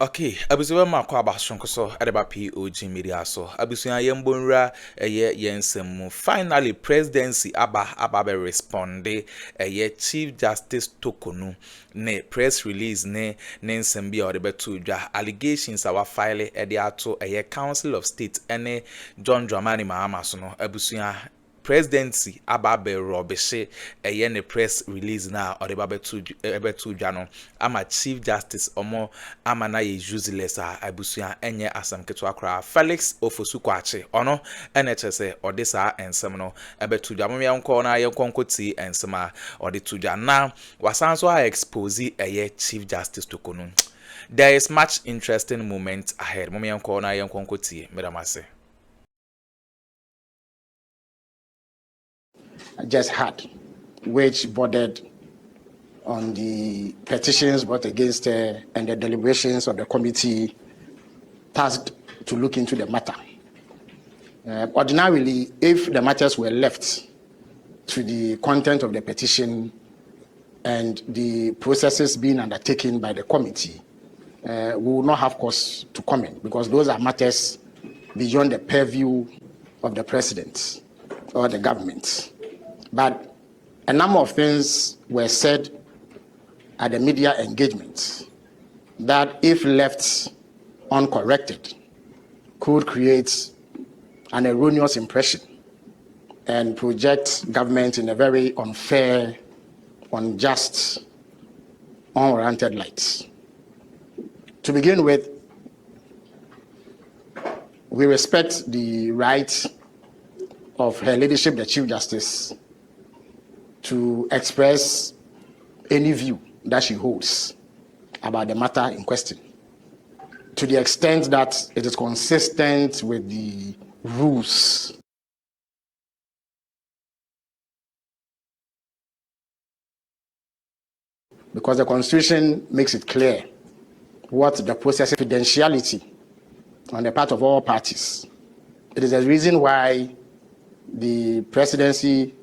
Okay, abusuwa makwa abashonko so edeba POG Media so abusuwa yembonra yensemu finally presidency aba be responde Chief Justice Torkornoo ne press release ne nsem bia odebetu dwa allegations awa file ato Council of State ene John Dramani Mahama so no abusuwa presidency ababe robeshe ne press release na odebetu dwa no ama Chief Justice omo ama na ye useless abusuya enye asam keto akra Felix Ofosukwache ono NHS odisa ensem no ebetu dwa mom yanko na yankonkoti ensem a odetu dwa na wasanso expose Chief Justice Torkornoo. There is much interesting moment ahead. Mom yanko na yankonkoti medamase just had, which bordered on the petitions brought against her and the deliberations of the committee tasked to look into the matter. Ordinarily, if the matters were left to the content of the petition and the processes being undertaken by the committee, we will not have cause to comment because those are matters beyond the purview of the president or the government. But a number of things were said at the media engagement that, if left uncorrected, could create an erroneous impression and project government in a very unfair, unjust, unwarranted light. To begin with, we respect the right of Her Ladyship, the Chief Justice, to express any view that she holds about the matter in question, to the extent that it is consistent with the rules because the Constitution makes it clear what the process confidentiality on the part of all parties. It is the reason why the presidency,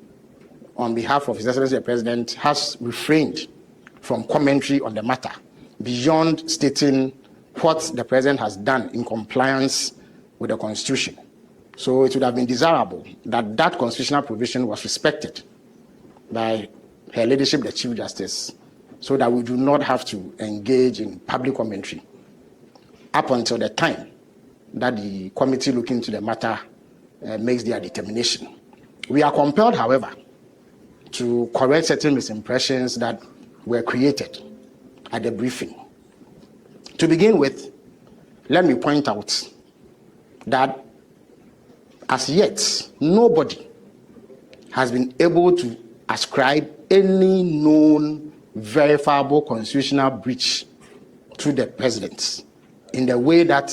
on behalf of His Excellency the President, has refrained from commentary on the matter beyond stating what the President has done in compliance with the Constitution. So it would have been desirable that that constitutional provision was respected by Her Ladyship the Chief Justice so that we do not have to engage in public commentary up until the time that the committee looking into the matter makes their determination. We are compelled, however, to correct certain misimpressions that were created at the briefing. To begin with, let me point out that as yet, nobody has been able to ascribe any known verifiable constitutional breach to the president in the way that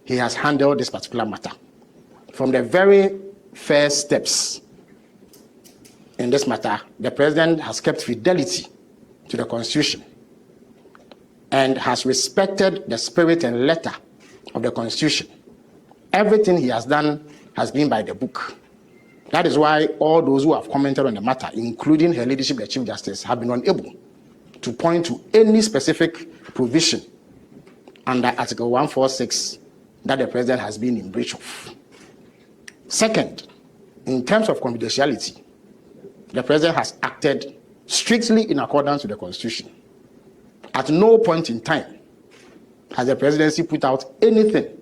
he has handled this particular matter. From the very first steps in this matter, the president has kept fidelity to the Constitution and has respected the spirit and letter of the Constitution. Everything he has done has been by the book. That is why all those who have commented on the matter, including Her Ladyship the Chief Justice, have been unable to point to any specific provision under Article 146 that the president has been in breach of. Second, in terms of confidentiality, the president has acted strictly in accordance with the Constitution. At no point in time has the presidency put out anything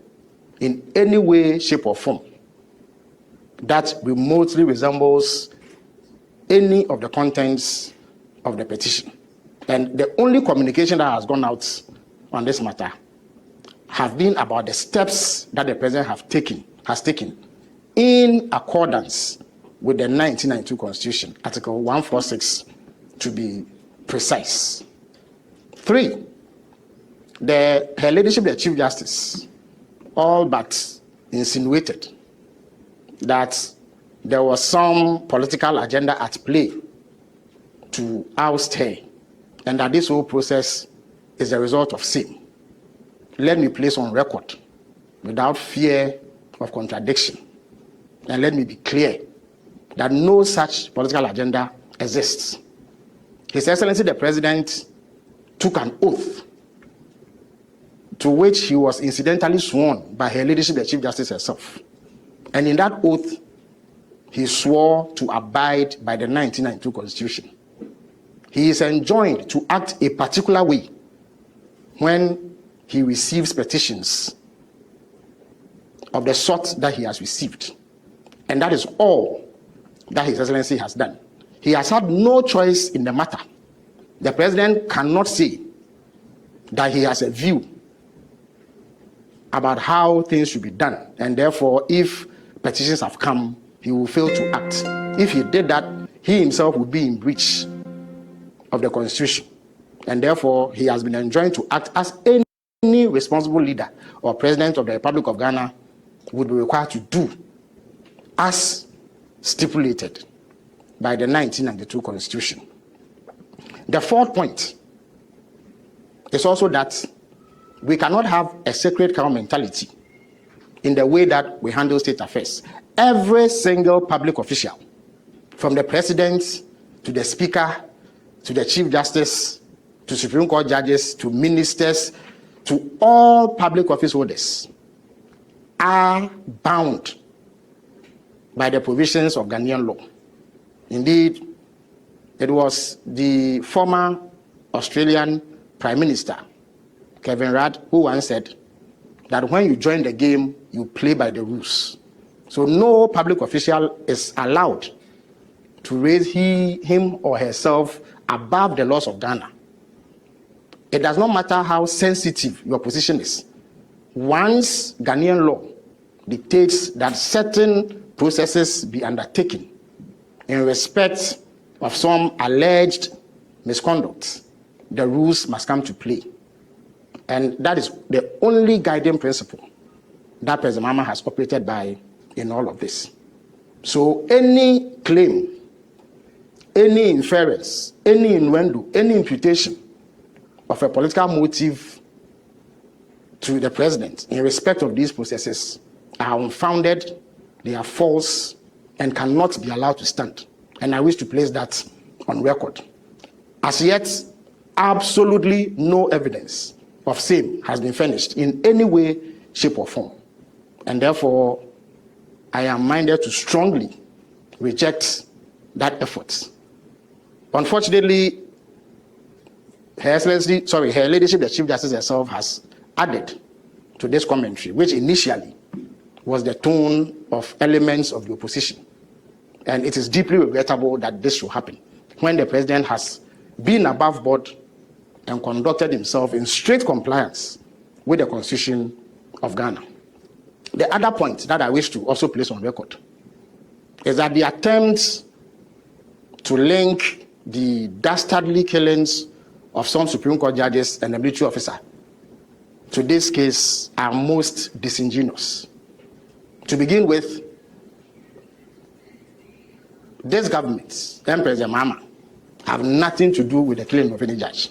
in any way, shape, or form that remotely resembles any of the contents of the petition. And the only communication that has gone out on this matter have been about the steps that the president has taken in accordance with the 1992 Constitution, Article 146 to be precise. 3, Her Ladyship the Chief Justice all but insinuated that there was some political agenda at play to oust her and that this whole process is a result of sin. Let me place on record, without fear of contradiction, and let me be clear that no such political agenda exists. His Excellency the President took an oath to which he was incidentally sworn by Her Ladyship the Chief Justice herself. And in that oath, he swore to abide by the 1992 Constitution. He is enjoined to act a particular way when he receives petitions of the sort that he has received. And that is all that His Excellency has done. He has had no choice in the matter. The President cannot say that he has a view about how things should be done, and therefore, if petitions have come, he will fail to act. If he did that, he himself would be in breach of the Constitution, and therefore, he has been enjoined to act as any responsible leader or President of the Republic of Ghana would be required to do, as stipulated by the 1992 Constitution. The fourth point is also that we cannot have a sacred cow mentality in the way that we handle state affairs. Every single public official, from the President to the Speaker to the Chief Justice to Supreme Court judges to ministers to all public office holders, are bound by the provisions of Ghanaian law. Indeed, it was the former Australian Prime Minister, Kevin Rudd, who once said that when you join the game, you play by the rules. So no public official is allowed to raise him or herself above the laws of Ghana. It does not matter how sensitive your position is. Once Ghanaian law dictates that certain processes be undertaken in respect of some alleged misconduct, the rules must come to play. And that is the only guiding principle that President Mahama has operated by in all of this. So any claim, any inference, any innuendo, any imputation of a political motive to the President in respect of these processes are unfounded, they are false, and cannot be allowed to stand. And I wish to place that on record. As yet, absolutely no evidence of same has been furnished in any way, shape, or form. And therefore, I am minded to strongly reject that effort. Unfortunately, Her Ladyship, the Chief Justice herself, has added to this commentary, which initially was the tone of elements of the opposition. And it is deeply regrettable that this should happen when the President has been above board and conducted himself in strict compliance with the Constitution of Ghana. The other point that I wish to also place on record is that the attempts to link the dastardly killings of some Supreme Court judges and a military officer to this case are most disingenuous. To begin with, this government and President Mahama have nothing to do with the killing of any judge.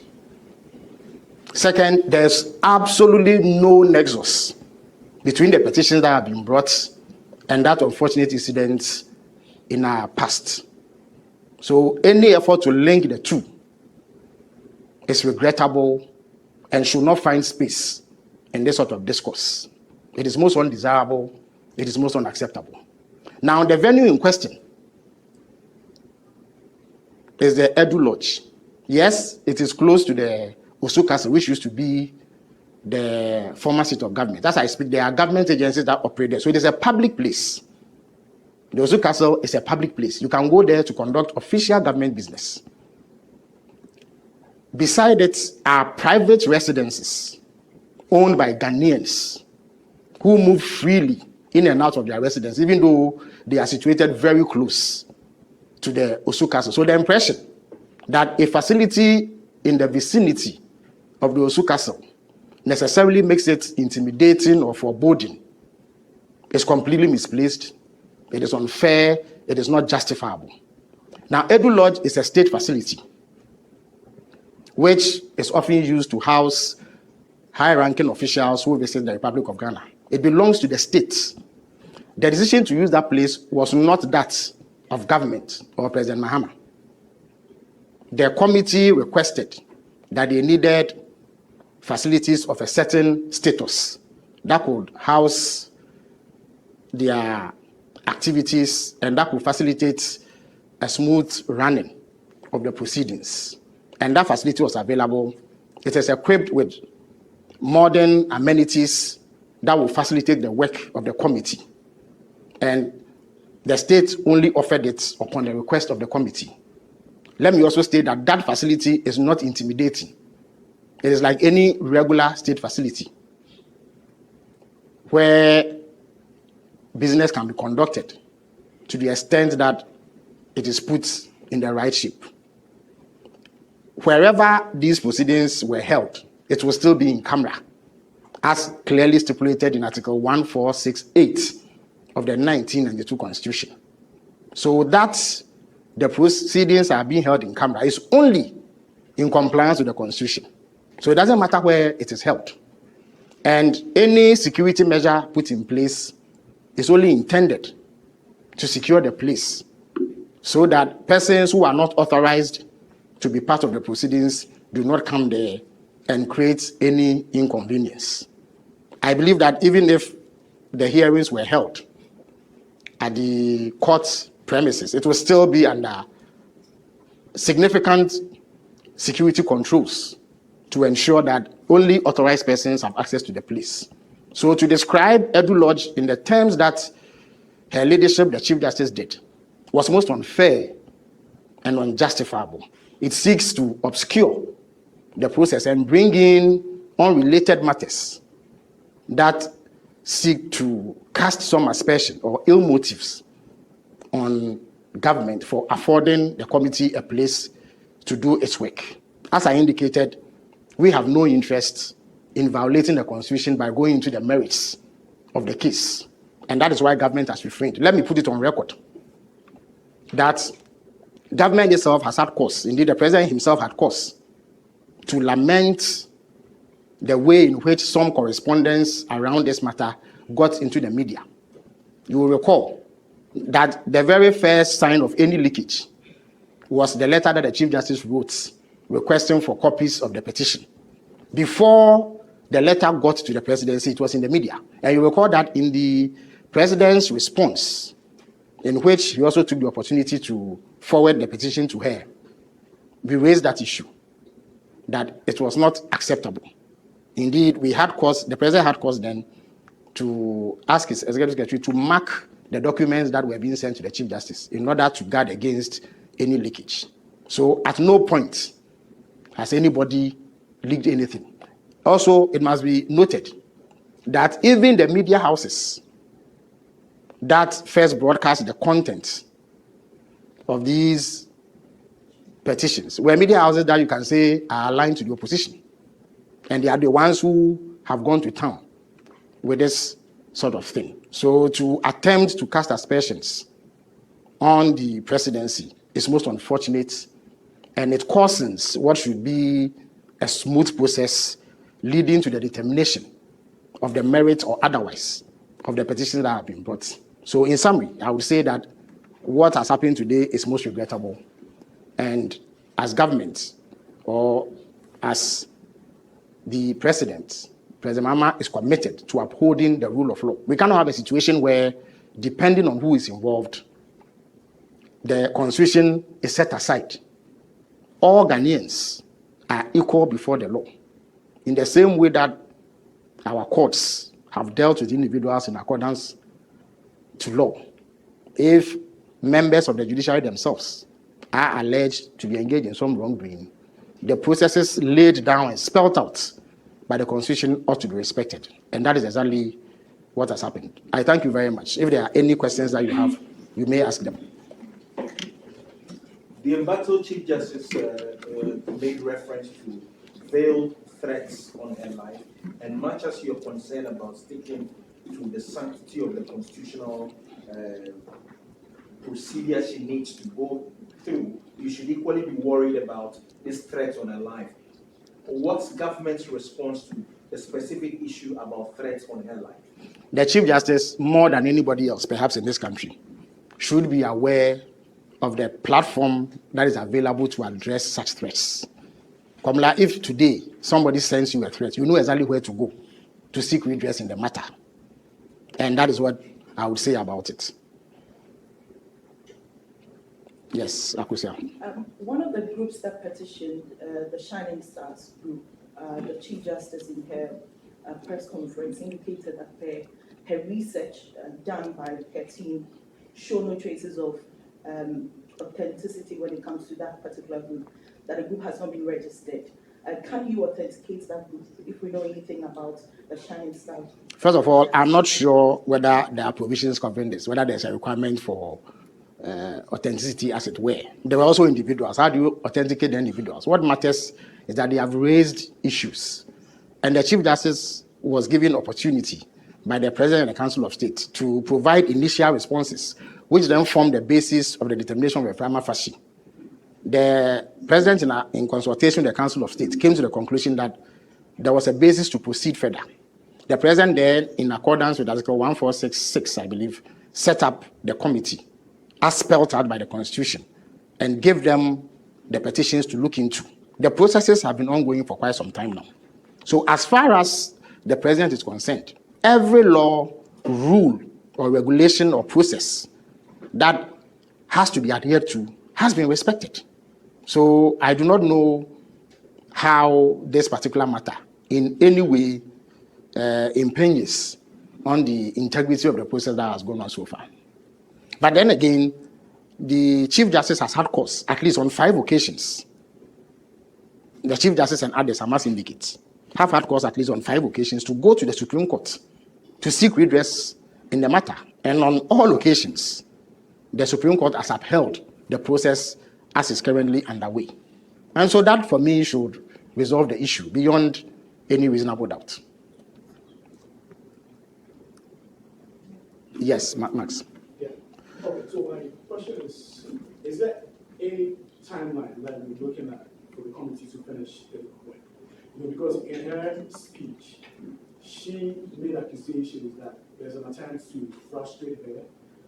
Second, there's absolutely no nexus between the petitions that have been brought and that unfortunate incident in our past. So any effort to link the two is regrettable and should not find space in this sort of discourse. It is most undesirable, it is most unacceptable. Now, the venue in question is the Addo Lodge. Yes, it is close to the Osu Castle, which used to be the former seat of government. As I speak, there are government agencies that operate there. So it is a public place. The Osu Castle is a public place. You can go there to conduct official government business. Beside it are private residences owned by Ghanaians who move freely in and out of their residence, even though they are situated very close to the Osu Castle. So the impression that a facility in the vicinity of the Osu Castle necessarily makes it intimidating or foreboding is completely misplaced. It is unfair. It is not justifiable. Now, Addo Lodge is a state facility which is often used to house high-ranking officials who visit the Republic of Ghana. It belongs to the state. The decision to use that place was not that of government or President Mahama. The committee requested that they needed facilities of a certain status that could house their activities and that could facilitate a smooth running of the proceedings. And that facility was available. It is equipped with modern amenities that will facilitate the work of the committee. And the state only offered it upon the request of the committee. Let me also state that that facility is not intimidating. It is like any regular state facility where business can be conducted to the extent that it is put in the right shape. Wherever these proceedings were held, it will still be in camera, as clearly stipulated in Article 1468 of the 1992 Constitution. So that the proceedings are being held in camera is only in compliance with the Constitution. So it doesn't matter where it is held. And any security measure put in place is only intended to secure the place so that persons who are not authorized to be part of the proceedings do not come there and create any inconvenience. I believe that even if the hearings were held at the court premises, it will still be under significant security controls to ensure that only authorized persons have access to the place. So to describe Edu Lodge in the terms that Her Ladyship, the Chief Justice, did was most unfair and unjustifiable. It seeks to obscure the process and bring in unrelated matters that seek to cast some aspersion or ill motives on government for affording the committee a place to do its work. As I indicated, we have no interest in violating the Constitution by going into the merits of the case. And that is why government has refrained. Let me put it on record that government itself has had cause, indeed the president himself had cause, to lament the way in which some correspondence around this matter got into the media. You will recall that the very first sign of any leakage was the letter that the Chief Justice wrote requesting for copies of the petition. Before the letter got to the presidency, it was in the media. And you recall that in the president's response, in which he also took the opportunity to forward the petition to her, we raised that issue, that it was not acceptable. Indeed, we had cause, the president had cause then to ask his executive secretary to mark the documents that were being sent to the Chief Justice in order to guard against any leakage. So at no point has anybody leaked anything. Also, it must be noted that even the media houses that first broadcast the content of these petitions were media houses that you can say are aligned to the opposition. And they are the ones who have gone to town with this sort of thing. So to attempt to cast aspersions on the presidency is most unfortunate, and it causes what should be a smooth process leading to the determination of the merit or otherwise of the petitions that have been brought. So in summary, I would say that what has happened today is most regrettable. And as government, or as the president, President Mahama, is committed to upholding the rule of law. We cannot have a situation where, depending on who is involved, the Constitution is set aside. All Ghanaians are equal before the law, in the same way that our courts have dealt with individuals in accordance to law. If members of the judiciary themselves are alleged to be engaged in some wrongdoing, the processes laid down and spelled out by the Constitution ought to be respected. And that is exactly what has happened. I thank you very much. If there are any questions that you have, you may ask them. The embattled Chief Justice made reference to veiled threats on her life, and much as you're concerned about sticking to the sanctity of the constitutional procedure she needs to go through, you should equally be worried about this threat on her life. What's government's response to the specific issue about threats on her life? The Chief Justice, more than anybody else, perhaps in this country, should be aware of the platform that is available to address such threats. Komla, if today somebody sends you a threat, you know exactly where to go to seek redress in the matter. And that is what I would say about it. Yes, Akuffo. One of the groups that petitioned, the Shining Stars group, the Chief Justice in her press conference indicated that her research done by her team show no traces of authenticity when it comes to that particular group, that the group has not been registered. Can you authenticate that group if we know anything about the Shining Stars? First of all, I'm not sure whether there are provisions covering this, whether there's a requirement for authenticity, as it were. There were also individuals. How do you authenticate the individuals? What matters is that they have raised issues, and the Chief Justice was given opportunity by the President and the Council of State to provide initial responses, which then form the basis of the determination of a prima facie. The President, in consultation with the Council of State, came to the conclusion that there was a basis to proceed further. The President then, in accordance with Article 1466, I believe, set up the committee as spelled out by the Constitution and gave them the petitions to look into. The processes have been ongoing for quite some time now. So as far as the President is concerned, every law, rule, or regulation or process that has to be adhered to has been respected. So I do not know how this particular matter in any way impinges on the integrity of the process that has gone on so far. But then again, the Chief Justice has had cause, at least on 5 occasions. The Chief Justice and others, I must indicate, have had cause at least on 5 occasions to go to the Supreme Court to seek redress in the matter. And on all occasions, the Supreme Court has upheld the process as is currently underway. And so that, for me, should resolve the issue beyond any reasonable doubt. Yes, Max. Okay, so my question is there any timeline that we're looking at for the committee to finish the work? Because in her speech, she made accusations that there's an attempt to frustrate her,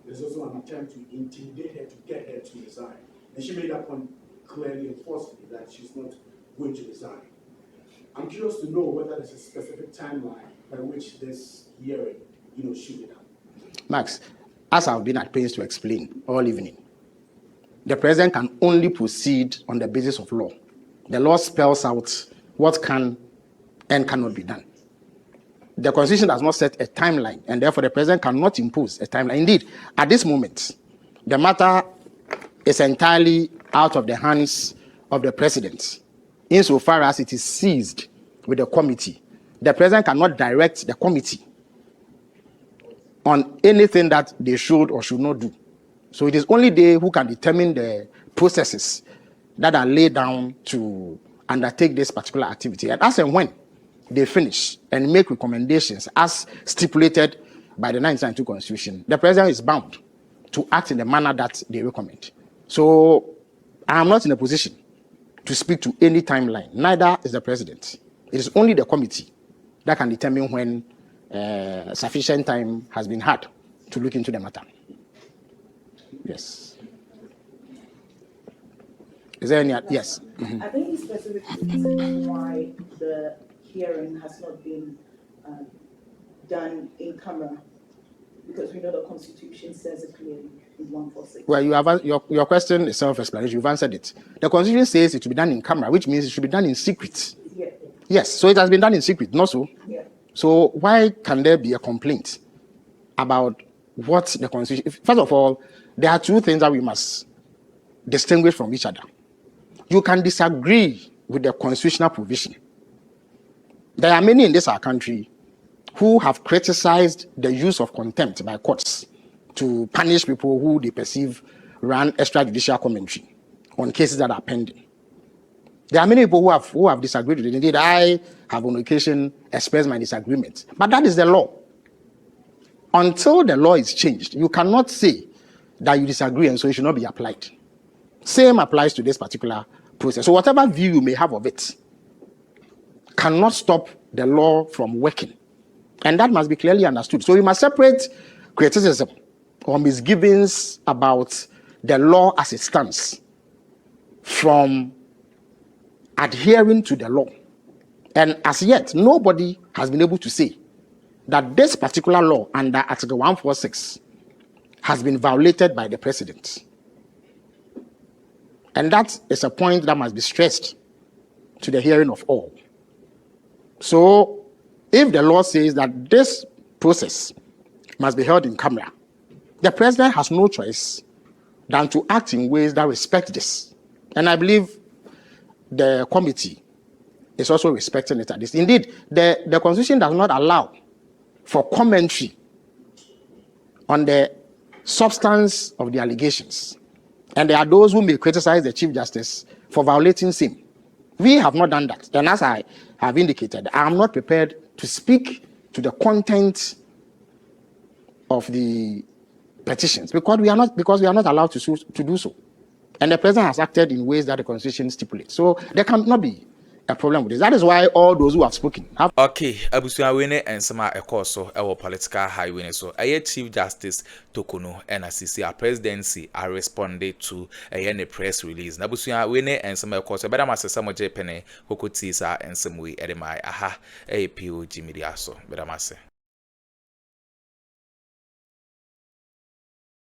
there's also an attempt to intimidate her to get her to resign. And she made that point clearly and forcefully that she's not going to resign. I'm curious to know whether there's a specific timeline by which this hearing, should be done. Max, as I've been at pains to explain all evening, the President can only proceed on the basis of law. The law spells out what can and cannot be done. The Constitution does not set a timeline, and therefore the President cannot impose a timeline. Indeed, at this moment, the matter is entirely out of the hands of the President, insofar as it is seized with the committee. The President cannot direct the committee on anything that they should or should not do. So it is only they who can determine the processes that are laid down to undertake this particular activity. And as and when they finish and make recommendations as stipulated by the 1992 Constitution, the President is bound to act in the manner that they recommend. So I am not in a position to speak to any timeline. Neither is the President. It is only the committee that can determine when sufficient time has been had to look into the matter. Yes. Is there any? Yes. I think he specifically said why the hearing has not been done in camera, because we know the Constitution says it clearly in 146. Well, you have your question is self-explanatory. You've answered it. The Constitution says it should be done in camera, which means it should be done in secret. Yeah. Yes. So it has been done in secret, not so. Yeah. So why can there be a complaint about what the Constitution? First of all, there are 2 things that we must distinguish from each other. You can disagree with the constitutional provision. There are many in this our country who have criticized the use of contempt by courts to punish people who they perceive run extrajudicial commentary on cases that are pending. There are many people who have disagreed with it. Indeed, I have on occasion expressed my disagreement. But that is the law. Until the law is changed, you cannot say that you disagree and so it should not be applied. Same applies to this particular process. So whatever view you may have of it cannot stop the law from working. And that must be clearly understood. So we must separate criticism or misgivings about the law as it stands from adhering to the law. And as yet, nobody has been able to say that this particular law under Article 146 has been violated by the president. And that is a point that must be stressed to the hearing of all. So, if the law says that this process must be held in camera, the president has no choice than to act in ways that respect this. And I believe the committee is also respecting it at this. Indeed, the Constitution does not allow for commentary on the substance of the allegations. And there are those who may criticize the Chief Justice for violating same. We have not done that. And as I have indicated, I am not prepared to speak to the content of the petitions because we are not allowed to do so. And the president has acted in ways that the Constitution stipulates. So there cannot be a problem with this. That is why all those who have spoken have. Okay, abusuan wene ensema ekoso ewo political highway so Chief Justice Torkornoo and assisi presidency are responded to a press release. Abusuan wene ensema ekoso better masesa mo jepene kokoti sa ensemwe edemai aha POG Media so better mase.